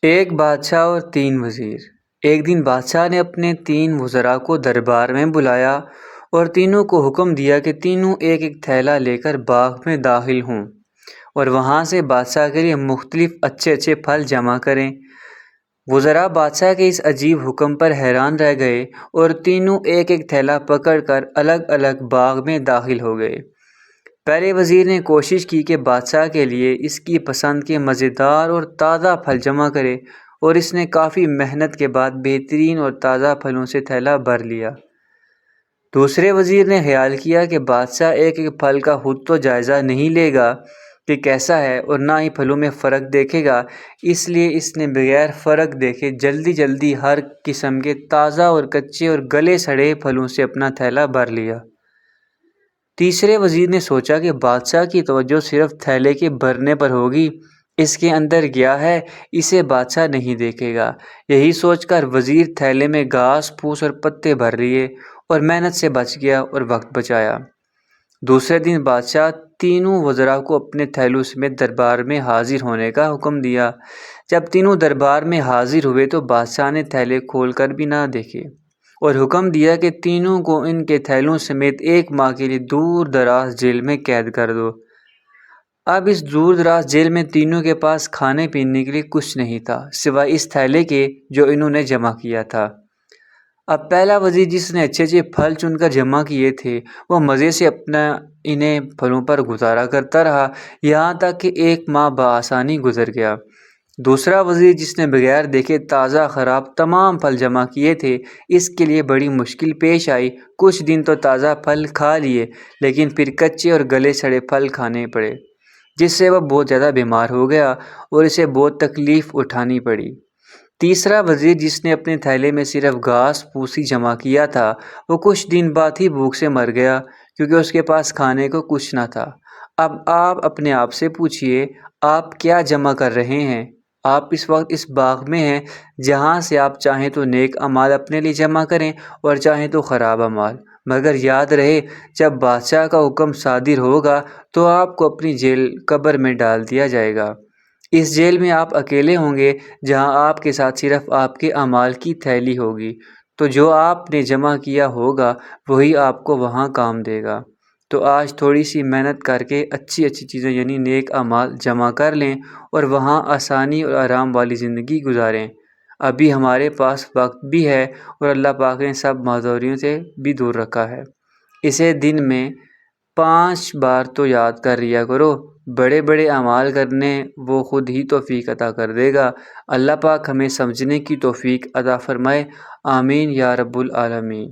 ایک بادشاہ اور 3 وزیر۔ ایک دن بادشاہ نے اپنے 3 وزراء کو دربار میں بلایا اور تینوں کو حکم دیا کہ تینوں ایک ایک تھیلا لے کر باغ میں داخل ہوں اور وہاں سے بادشاہ کے لیے مختلف اچھے اچھے پھل جمع کریں۔ وزراء بادشاہ کے اس عجیب حکم پر حیران رہ گئے اور تینوں ایک ایک تھیلا پکڑ کر الگ الگ باغ میں داخل ہو گئے۔ پہلے وزیر نے کوشش کی کہ بادشاہ کے لیے اس کی پسند کے مزیدار اور تازہ پھل جمع کرے، اور اس نے کافی محنت کے بعد بہترین اور تازہ پھلوں سے تھیلا بھر لیا۔ دوسرے وزیر نے خیال کیا کہ بادشاہ ایک ایک پھل کا خود تو جائزہ نہیں لے گا کہ کیسا ہے، اور نہ ہی پھلوں میں فرق دیکھے گا، اس لیے اس نے بغیر فرق دیکھے جلدی جلدی ہر قسم کے تازہ اور کچے اور گلے سڑے پھلوں سے اپنا تھیلا بھر لیا۔ تیسرے وزیر نے سوچا کہ بادشاہ کی توجہ صرف تھیلے کے بھرنے پر ہوگی، اس کے اندر کیا ہے اسے بادشاہ نہیں دیکھے گا۔ یہی سوچ کر وزیر تھیلے میں گھاس پھوس اور پتے بھر لیے اور محنت سے بچ گیا اور وقت بچایا۔ دوسرے دن بادشاہ تینوں وزراء کو اپنے تھیلوں سمیت دربار میں حاضر ہونے کا حکم دیا۔ جب تینوں دربار میں حاضر ہوئے تو بادشاہ نے تھیلے کھول کر بھی نہ دیکھے اور حکم دیا کہ تینوں کو ان کے تھیلوں سمیت 1 ماہ کے لیے دور دراز جیل میں قید کر دو۔ اب اس دور دراز جیل میں تینوں کے پاس کھانے پینے کے لیے کچھ نہیں تھا سوائے اس تھیلے کے جو انہوں نے جمع کیا تھا۔ اب پہلا وزیر جس نے اچھے اچھے پھل چن کر جمع کیے تھے وہ مزے سے اپنا انہیں پھلوں پر گزارا کرتا رہا، یہاں تک کہ 1 ماہ بآسانی گزر گیا۔ دوسرا وزیر جس نے بغیر دیکھے تازہ خراب تمام پھل جمع کیے تھے، اس کے لیے بڑی مشکل پیش آئی۔ کچھ دن تو تازہ پھل کھا لیے، لیکن پھر کچے اور گلے سڑے پھل کھانے پڑے، جس سے وہ بہت زیادہ بیمار ہو گیا اور اسے بہت تکلیف اٹھانی پڑی۔ تیسرا وزیر جس نے اپنے تھیلے میں صرف گھاس پھوس ہی جمع کیا تھا، وہ کچھ دن بعد ہی بھوک سے مر گیا، کیونکہ اس کے پاس کھانے کو کچھ نہ تھا۔ اب آپ اپنے آپ سے پوچھئے، آپ کیا جمع کر رہے ہیں؟ آپ اس وقت اس باغ میں ہیں جہاں سے آپ چاہیں تو نیک اعمال اپنے لیے جمع کریں اور چاہیں تو خراب اعمال، مگر یاد رہے جب بادشاہ کا حکم صادر ہوگا تو آپ کو اپنی جیل قبر میں ڈال دیا جائے گا۔ اس جیل میں آپ اکیلے ہوں گے، جہاں آپ کے ساتھ صرف آپ کے اعمال کی تھیلی ہوگی، تو جو آپ نے جمع کیا ہوگا وہی آپ کو وہاں کام دے گا۔ تو آج تھوڑی سی محنت کر کے اچھی اچھی چیزیں یعنی نیک اعمال جمع کر لیں اور وہاں آسانی اور آرام والی زندگی گزاریں۔ ابھی ہمارے پاس وقت بھی ہے اور اللہ پاک نے سب معذوریوں سے بھی دور رکھا ہے۔ اسے دن میں 5 بار تو یاد کر لیا کرو، بڑے بڑے اعمال کرنے وہ خود ہی توفیق عطا کر دے گا۔ اللہ پاک ہمیں سمجھنے کی توفیق عطا فرمائے، آمین یا رب العالمین۔